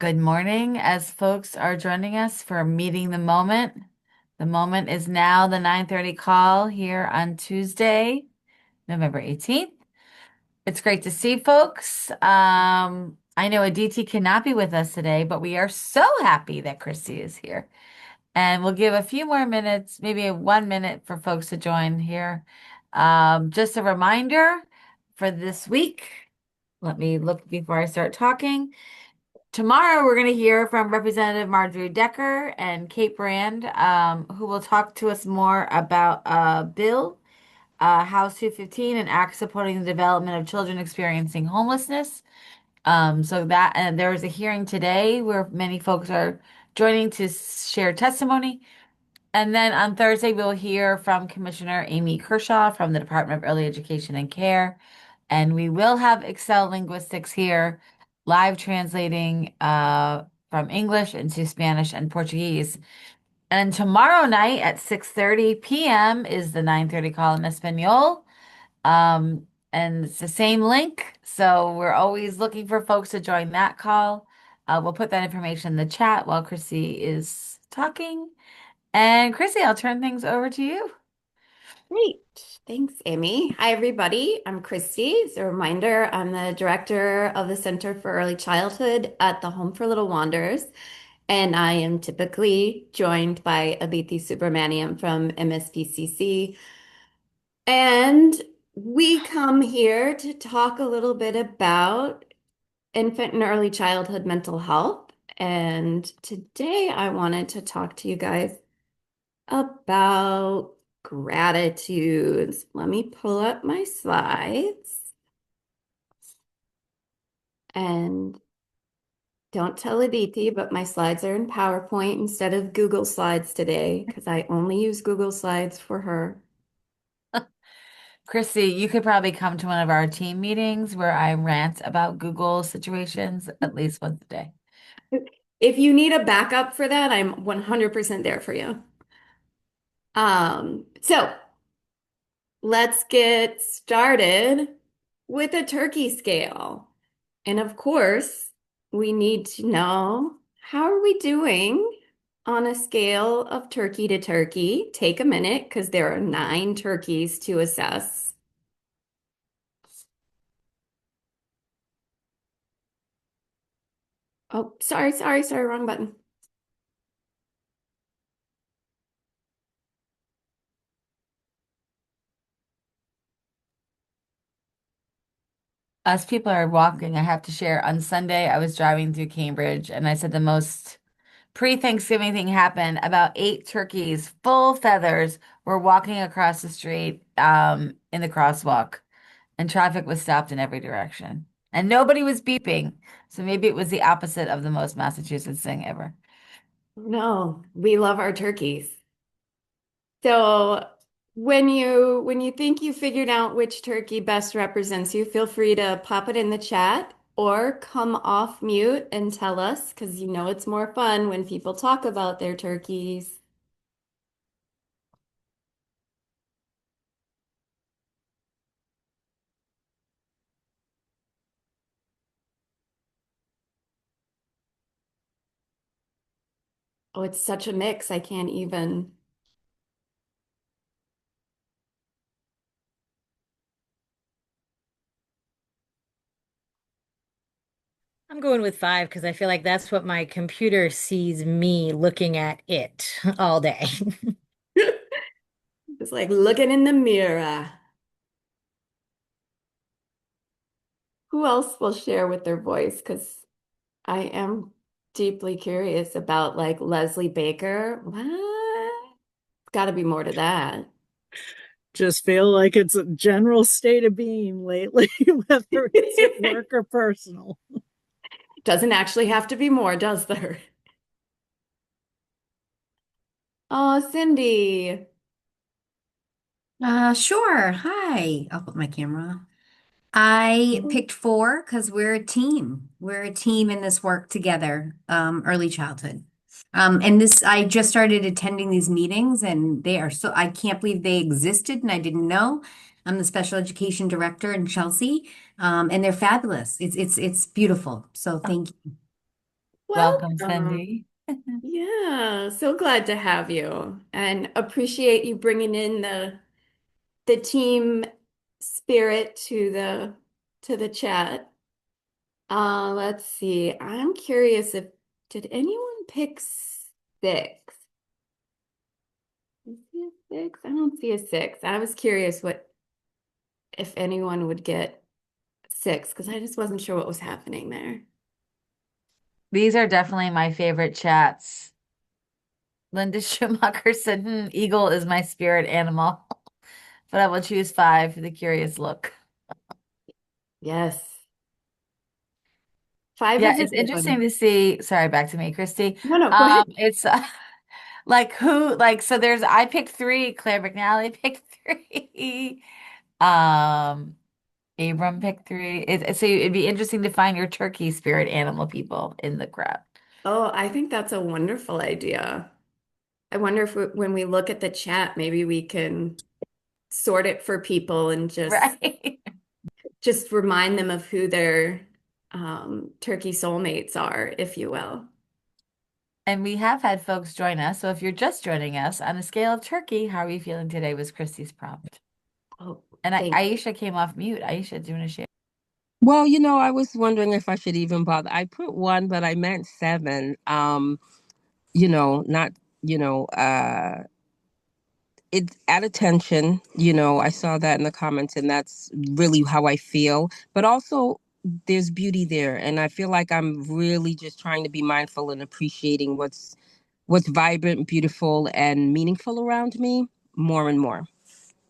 Good morning, as folks are joining us for Meeting the Moment. The moment is now the 9:30 call here on Tuesday, November 18th. It's great to see folks. I know Aditi cannot be with us today, but we are so happy that Christy is here. And we'll give a few more minutes, maybe 1 minute for folks to join here. Just a reminder for this week. Let me look before I start talking. Tomorrow, we're going to hear from Representative Marjorie Decker and Kate Brand, who will talk to us more about bill, House 215, and act supporting the development of children experiencing homelessness. And there was a hearing today where many folks are joining to share testimony. And then on Thursday, we'll hear from Commissioner Amy Kershaw from the Department of Early Education and Care. And we will have Excel Linguistics here, live translating from English into Spanish and Portuguese. And tomorrow night at 6:30 p.m. is the 9:30 call in Espanol. And it's the same link. So we're always looking for folks to join that call. We'll put that information in the chat while Chrissy is talking. And Chrissy, I'll turn things over to you. Great. Thanks, Amy. Hi, everybody. I'm Christy. As a reminder, I'm the director of the Center for Early Childhood at the Home for Little Wanderers, and I am typically joined by Aditi Subramaniam from MSPCC. And we come here to talk a little bit about infant and early childhood mental health. And today I wanted to talk to you guys about gratitudes. Let me pull up my slides. And don't tell Aditi, but my slides are in PowerPoint instead of Google Slides today because I only use Google Slides for her. Chrissy, you could probably come to one of our team meetings where I rant about Google situations at least once a day. If you need a backup for that, I'm 100% there for you. So let's get started with a turkey scale. And of course, we need to know, how are we doing on a scale of turkey to turkey? Take a minute because there are 9 turkeys to assess. Oh, sorry, wrong button. As people are walking, I have to share on Sunday, I was driving through Cambridge and I said the most pre-Thanksgiving thing happened. About 8 turkeys, full feathers, were walking across the street in the crosswalk, and traffic was stopped in every direction. And nobody was beeping. So maybe it was the opposite of the most Massachusetts thing ever. No, we love our turkeys. So when you think you figured out which turkey best represents you, feel free to pop it in the chat or come off mute and tell us because you know it's more fun when people talk about their turkeys. Oh, it's such a mix. I can't even. I'm going with 5 because I feel like that's what my computer sees me looking at it all day. It's like looking in the mirror. Who else will share with their voice? Because I am deeply curious about like Leslie Baker. What? Got to be more to that. Just feel like it's a general state of being lately, whether it's at work or personal. Doesn't actually have to be more, does there? Oh, Cindy. Sure. Hi. I'll put my camera on. I picked 4 because we're a team. We're a team in this work together, early childhood. And I just started attending these meetings and they are I can't believe they existed and I didn't know. I'm the special education director in Chelsea, and they're fabulous. It's beautiful. So thank you. Welcome, Welcome. Cindy. Yeah, so glad to have you and appreciate you bringing in the team spirit to the chat. Let's see. I'm curious if did anyone pick six? Is he a six? I don't see a six. I was curious what if anyone would get six because I just wasn't sure what was happening there. These are definitely my favorite chats. Linda Schumacher said, Eagle is my spirit animal, but I will choose five for the curious look. Yes. Five Yeah, is a it's good interesting one. to see. Sorry, back to me, Christy. No, no, go ahead. It's like who, like, so there's, I picked three, Claire McNally picked three, um, Abram picked three. So it'd be interesting to find your turkey spirit animal people in the crowd. Oh, I think that's a wonderful idea. I wonder if when we look at the chat, maybe we can sort it for people and Right. just remind them of who their turkey soulmates are, if you will. And we have had folks join us. So if you're just joining us, on a scale of turkey, how are you feeling today was Christy's prompt. Oh, And thank you. Aisha came off mute. Aisha, do you want to share? Well, I was wondering if I should even bother. I put one, but I meant seven. Not, you know, uh, it's at attention. I saw that in the comments, and that's really how I feel. But also, there's beauty there, and I feel like I'm really just trying to be mindful and appreciating what's vibrant, beautiful, and meaningful around me more and more.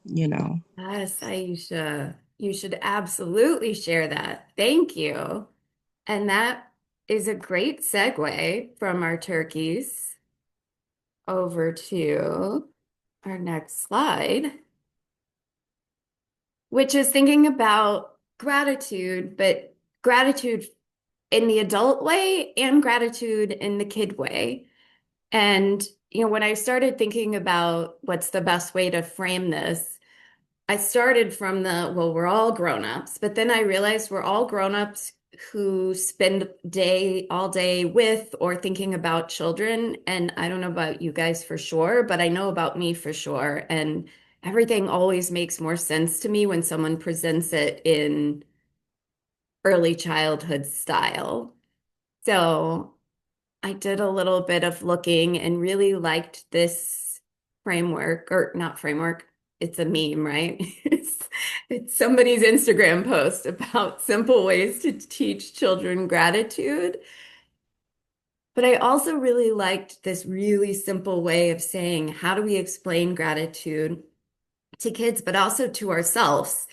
You know. Yes, Aisha, you should absolutely share that. Thank you. And that is a great segue from our turkeys over to our next slide, which is thinking about gratitude, but gratitude in the adult way and gratitude in the kid way. And, when I started thinking about what's the best way to frame this, I started from well, we're all grown-ups, but then I realized we're all grown-ups who spend all day with or thinking about children. And I don't know about you guys for sure, but I know about me for sure. And everything always makes more sense to me when someone presents it in early childhood style. So I did a little bit of looking and really liked this framework, or not framework, it's a meme, right? It's somebody's Instagram post about simple ways to teach children gratitude. But I also really liked this really simple way of saying, how do we explain gratitude to kids, but also to ourselves?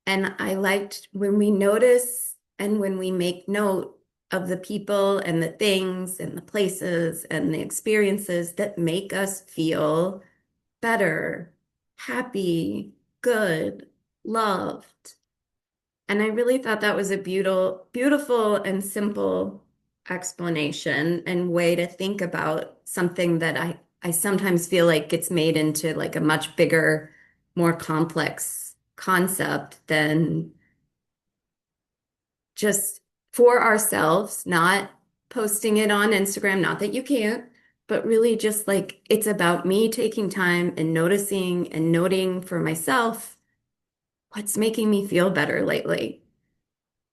And I liked when we notice and when we make note of the people and the things and the places and the experiences that make us feel better, happy, good, loved. And I really thought that was a beautiful and simple explanation and way to think about something that I sometimes feel like gets made into like a much bigger, more complex concept than just for ourselves, not posting it on Instagram, not that you can't, but really just like it's about me taking time and noticing and noting for myself what's making me feel better lately,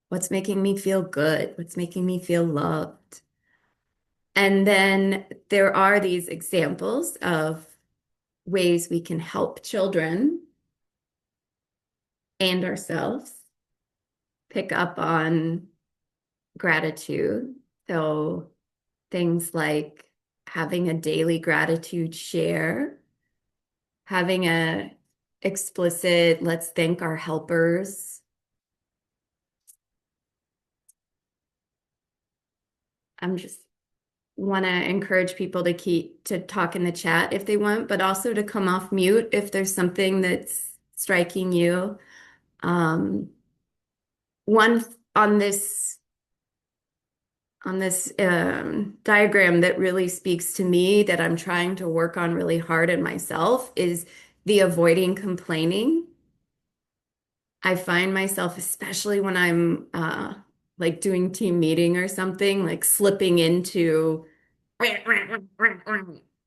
what's making me feel good, what's making me feel loved. And then there are these examples of ways we can help children and ourselves pick up on gratitude. So things like having a daily gratitude share, having a explicit, let's thank our helpers. I'm just want to encourage people to keep to talk in the chat if they want, but also to come off mute if there's something that's striking you. One on this diagram that really speaks to me that I'm trying to work on really hard in myself is the avoiding complaining. I find myself, especially when I'm like doing team meeting or something, like slipping into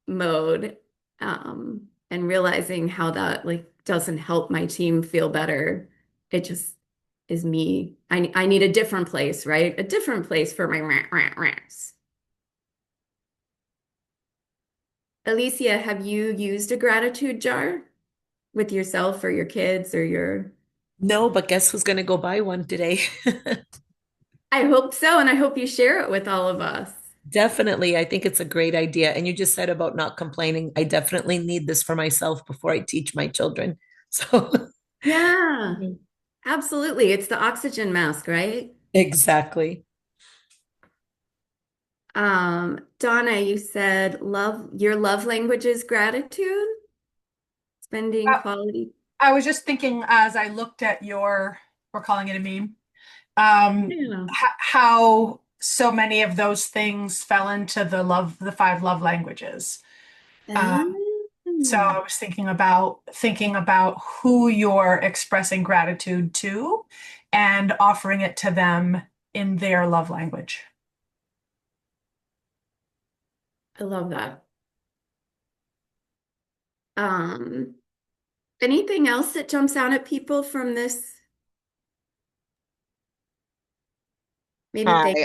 mode, and realizing how that like doesn't help my team feel better. It just is me. I need a different place, right? A different place for my rants. Alicia, have you used a gratitude jar with yourself or your kids or your... No, but guess who's going to go buy one today? I hope so, and I hope you share it with all of us. Definitely. I think it's a great idea. And you just said about not complaining. I definitely need this for myself before I teach my children. So, Yeah, absolutely. It's the oxygen mask, right? exactly. Donna, you said your love language is gratitude, spending quality. I was just thinking as I looked at we're calling it a meme, um, Yeah. how so many of those things fell into the five love languages. So I was thinking about who you're expressing gratitude to and offering it to them in their love language. I love that. Um, Anything else that jumps out at people from this? Maybe Hi, they...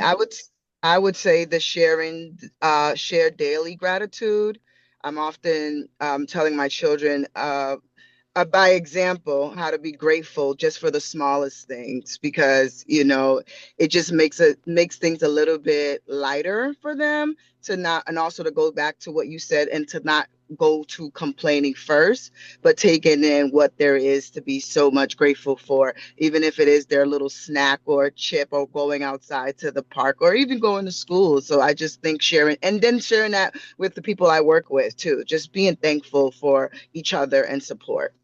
I would say the share daily gratitude. I'm often telling my children by example how to be grateful just for the smallest things because it just makes things a little bit lighter for them to not, and also to go back to what you said and to not go to complaining first, but taking in what there is to be so much grateful for, even if it is their little snack or chip or going outside to the park or even going to school. So I just think sharing, and then sharing that with the people I work with too, just being thankful for each other and support.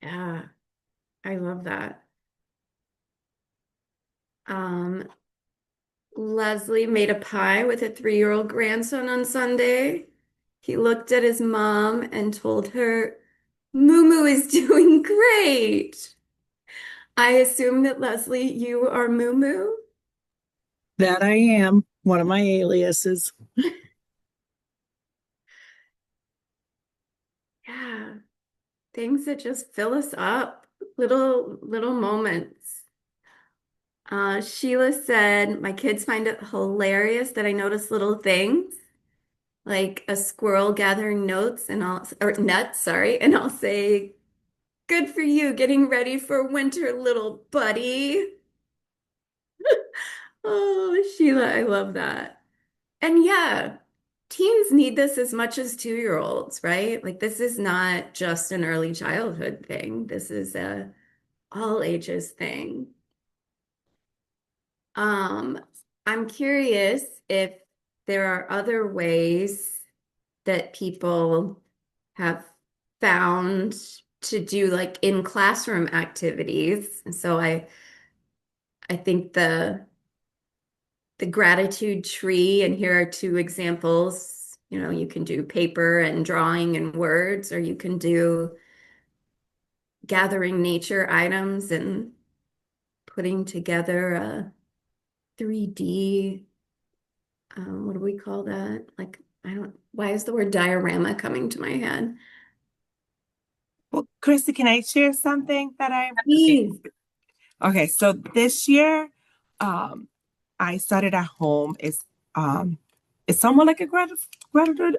Yeah, I love that. Um, Leslie made a pie with a 3-year-old grandson on Sunday. He looked at his mom and told her, Moo Moo is doing great. I assume that Leslie, you are Moo Moo. That I am one of my aliases. Yeah, things that just fill us up, little moments. Sheila said, my kids find it hilarious that I notice little things like a squirrel gathering nuts, sorry, and I'll say, good for you, getting ready for winter, little buddy. Oh, Sheila, I love that. And yeah, teens need this as much as 2-year-olds, right? Like this is not just an early childhood thing. This is a all ages thing. Um, I'm curious if there are other ways that people have found to do like in classroom activities. So I think the gratitude tree, and here are two examples. You can do paper and drawing and words, or you can do gathering nature items and putting together a 3D, what do we call that? Like, why is the word diorama coming to my head? Well, Christy, can I share something that I... Please. Okay, so this year, I started at home. It's somewhat like a gratitude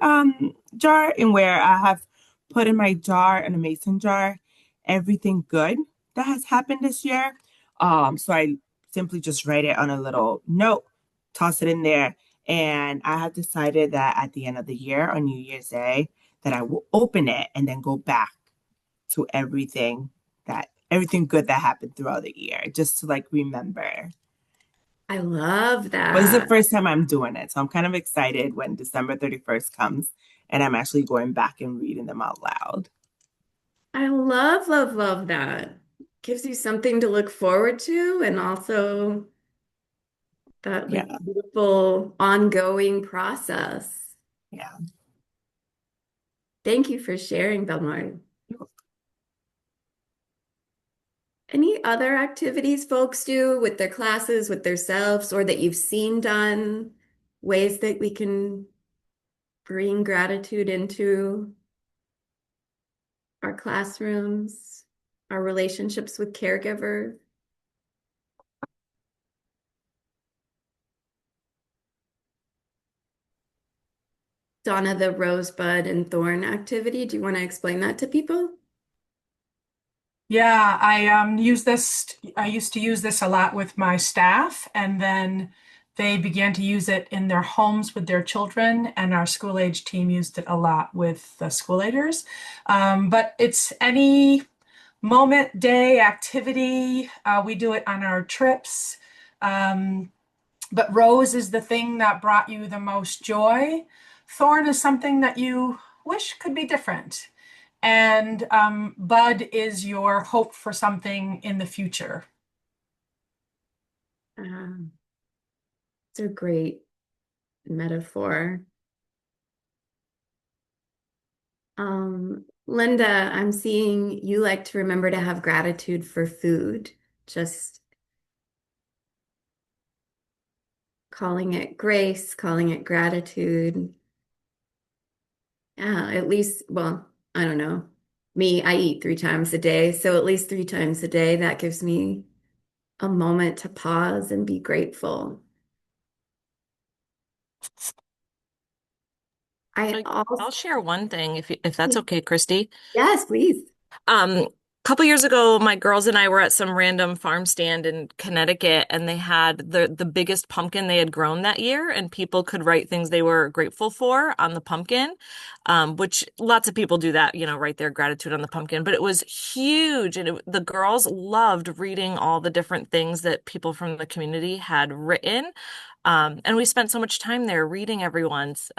jar, in where I have put in my jar, in a mason jar, everything good that has happened this year. So I simply just write it on a little note, toss it in there, and I have decided that at the end of the year, on New Year's Day, that I will open it and then go back to everything good that happened throughout the year, just to like remember. I love But this is the that. first time I'm doing it, so I'm kind of excited when December 31st comes and I'm actually going back and reading them out loud. I love, love, love that. Gives you something to look forward to, and also that like Yeah, beautiful ongoing process. yeah. Thank you for sharing, Belmar. Any other activities folks do with their classes, with themselves, or that you've seen done? Ways that we can bring gratitude into our classrooms, our relationships with caregivers? Donna, the rosebud and thorn activity, do you want to explain that to people? Yeah, I use this. I used to use this a lot with my staff, and then they began to use it in their homes with their children, and our school age team used it a lot with the school aiders. But it's any moment, day, activity. We do it on our trips. But rose is the thing that brought you the most joy. Thorn is something that you wish could be different. And bud is your hope for something in the future. It's a great metaphor. Linda, I'm seeing you like to remember to have gratitude for food, just calling it grace, calling it gratitude. Yeah, at least, well, I don't know. Me, I eat 3 times a day, so at least 3 times a day, that gives me a moment to pause and be grateful. I'll share one thing if that's okay, Christy. Yes, please. A couple years ago, my girls and I were at some random farm stand in Connecticut, and they had the biggest pumpkin they had grown that year, and people could write things they were grateful for on the pumpkin, which lots of people do that, write their gratitude on the pumpkin. But it was huge, and the girls loved reading all the different things that people from the community had written, and we spent so much time there reading everyone's.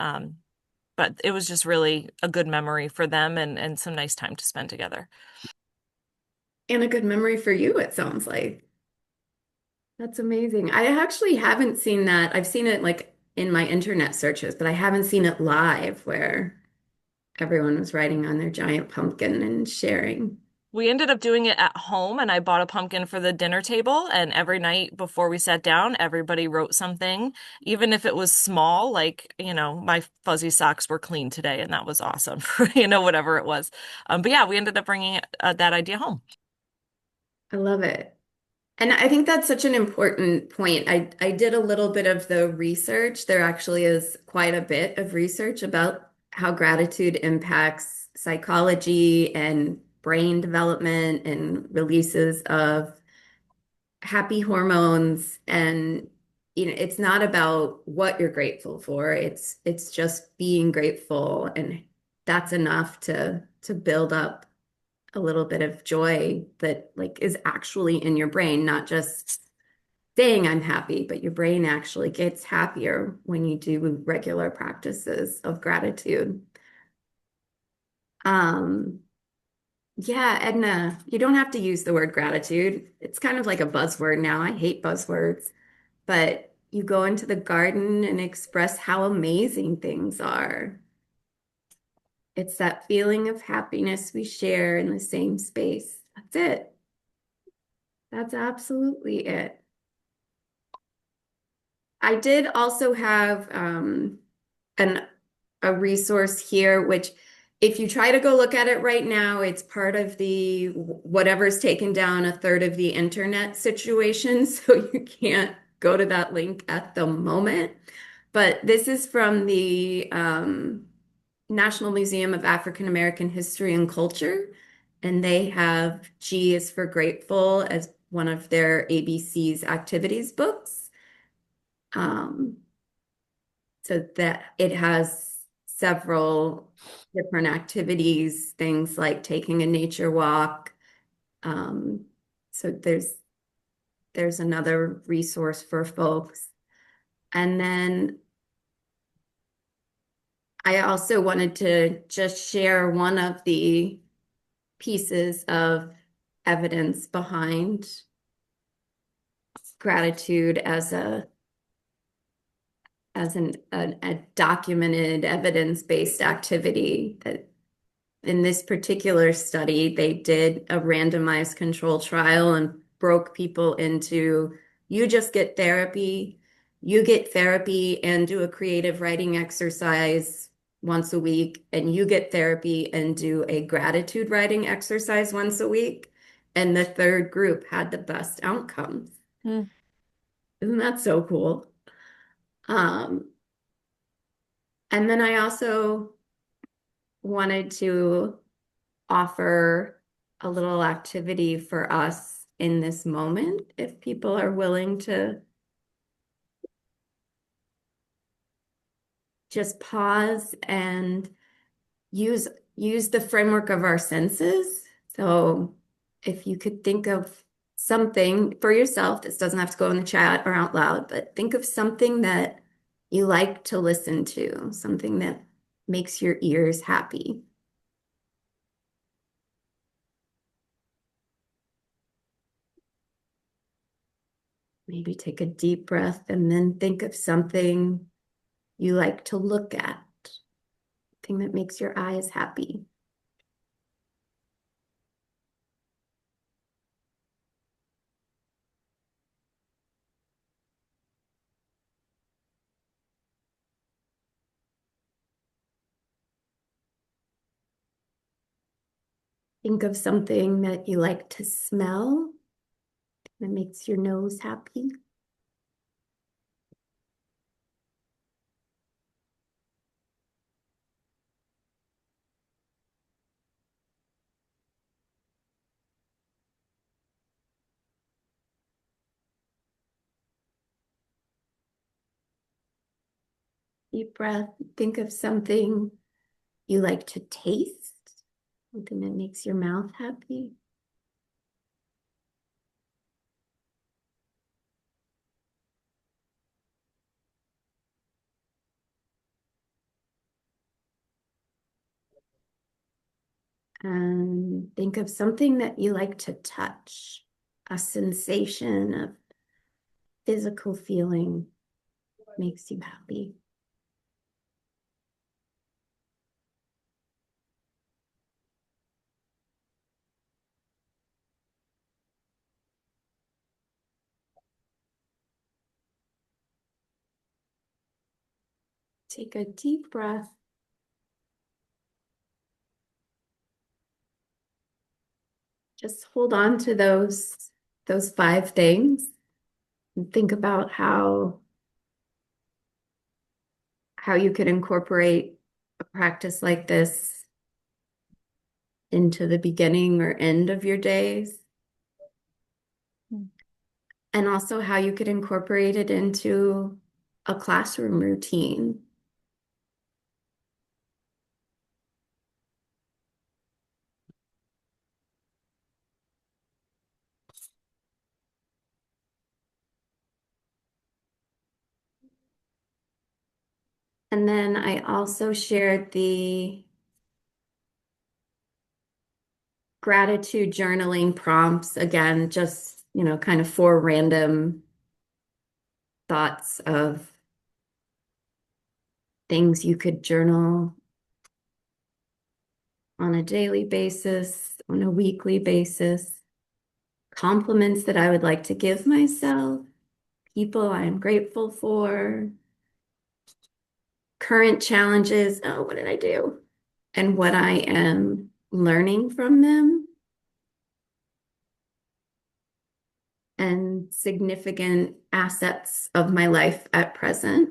But it was just really a good memory for them and some nice time to spend together. And a good memory for you, it sounds like. That's amazing. I actually haven't seen that. I've seen it like in my internet searches, but I haven't seen it live where everyone was writing on their giant pumpkin and sharing. We ended up doing it at home, and I bought a pumpkin for the dinner table. And every night before we sat down, everybody wrote something, even if it was small, like, my fuzzy socks were clean today, and that was awesome, whatever it was. But yeah, we ended up bringing that idea home. I love it. And I think that's such an important point. I did a little bit of the research. There actually is quite a bit of research about how gratitude impacts psychology and brain development and releases of happy hormones. And it's not about what you're grateful for. It's just being grateful, and that's enough to build up a little bit of joy that like is actually in your brain, not just saying I'm happy, but your brain actually gets happier when you do regular practices of gratitude. Yeah, Edna, you don't have to use the word gratitude. It's kind of like a buzzword now. I hate buzzwords, but you go into the garden and express how amazing things are. It's that feeling of happiness we share in the same space. That's it. That's absolutely it. I did also have a resource here, which if you try to go look at it right now, it's part of the whatever's taken down a third of the internet situation. So you can't go to that link at the moment. But this is from the National Museum of African American History and Culture. And they have G is for Grateful as one of their ABC's activities books. So that it has several different activities, things like taking a nature walk. So there's another resource for folks. And then I also wanted to just share one of the pieces of evidence behind gratitude as a documented evidence-based activity that in this particular study, they did a randomized control trial and broke people into you just get therapy, you get therapy and do a creative writing exercise once a week, and you get therapy and do a gratitude writing exercise once a week. And the third group had the best outcomes. Hmm. Isn't that so cool? And then I also wanted to offer a little activity for us in this moment, if people are willing to just pause and use the framework of our senses. So if you could think of something for yourself, this doesn't have to go in the chat or out loud, but think of something that you like to listen to, something that makes your ears happy. Maybe take a deep breath and then think of something you like to look at, something that makes your eyes happy. Think of something that you like to smell that makes your nose happy. Deep breath. Think of something you like to taste, something that makes your mouth happy. And think of something that you like to touch, a sensation of physical feeling makes you happy. Take a deep breath. Just hold on to those 5 things and think about how you could incorporate a practice like this into the beginning or end of your days. And also how you could incorporate it into a classroom routine. And then I also shared the gratitude journaling prompts, again, just, kind of 4 random thoughts of things you could journal on a daily basis, on a weekly basis, compliments that I would like to give myself, people I'm grateful for, current challenges, oh, what did I do? And what I am learning from them, and significant assets of my life at present.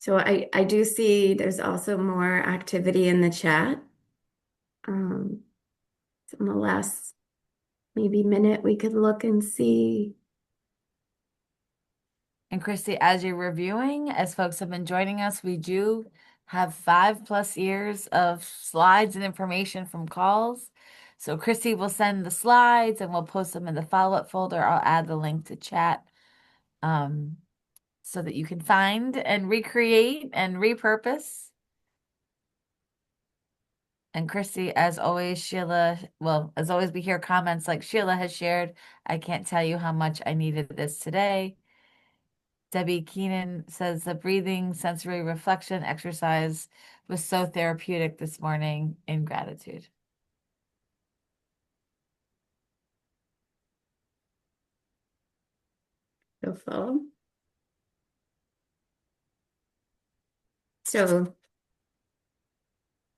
So I do see there's also more activity in the chat. So in the last maybe minute, we could look and see. And Christy, as you're reviewing, as folks have been joining us, we do have 5+ years of slides and information from calls. So Christy will send the slides and we'll post them in the follow-up folder. I'll add the link to chat so that you can find and recreate and repurpose. And Christy, as always, as always, we hear comments like Sheila has shared. I can't tell you how much I needed this today. Debbie Keenan says the breathing sensory reflection exercise was so therapeutic this morning in gratitude. Beautiful. So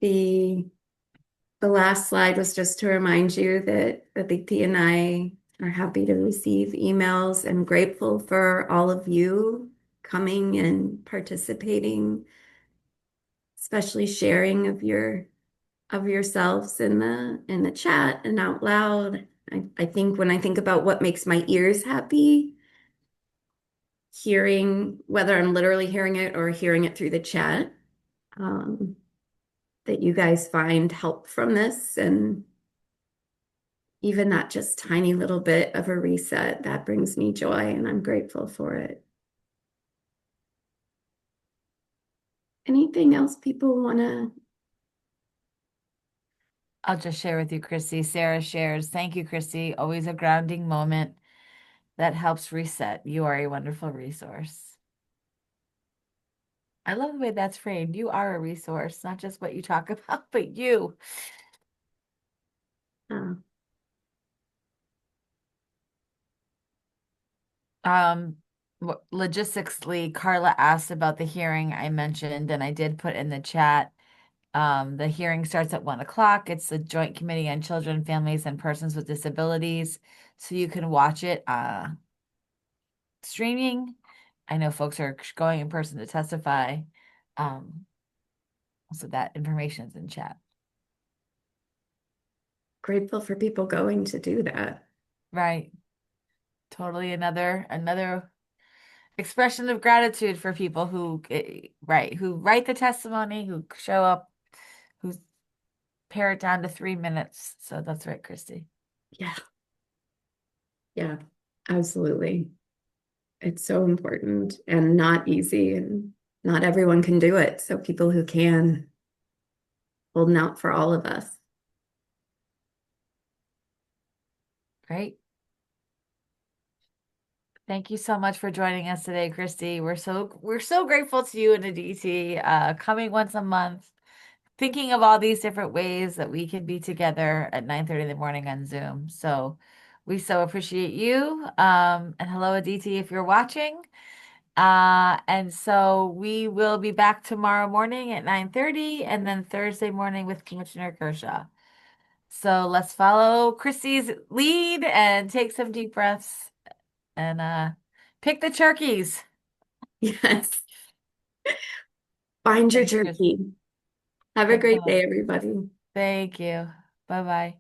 the last slide was just to remind you that Aditi and I are happy to receive emails and grateful for all of you coming and participating, especially sharing of yourselves in the chat and out loud. I think when I think about what makes my ears happy, hearing, whether I'm literally hearing it or hearing it through the chat, that you guys find help from this, and even that just tiny little bit of a reset, that brings me joy, and I'm grateful for it. Anything else people want to? I'll just share with you, Christy. Sarah shares, thank you, Christy. Always a grounding moment that helps reset. You are a wonderful resource. I love the way that's framed. You are a resource, not just what you talk about, but you. Logistically, Carla asked about the hearing I mentioned, and I did put in the chat. The hearing starts at 1 o'clock. It's the Joint Committee on Children, Families, and Persons with Disabilities. So you can watch it streaming. I know folks are going in person to testify. So that information is in chat. Grateful for people going to do that. Right. Totally another expression of gratitude for people who write the testimony, who show up, who pare it down to 3 minutes. So that's right, Christy. Yeah, absolutely. It's so important and not easy, and not everyone can do it. So people who can, holding out for all of us. Great. Thank you so much for joining us today, Christy. We're so grateful to you and Aditi, coming once a month, thinking of all these different ways that we can be together at 9:30 in the morning on Zoom. So we so appreciate you. And hello, Aditi, if you're watching. And so we will be back tomorrow morning at 9:30 and then Thursday morning with Commissioner Kershaw. So let's follow Christy's lead and take some deep breaths and pick the turkeys. Yes. Find your Thanks, Christy. turkey. Have a great day, everybody. Thank you. Bye-bye.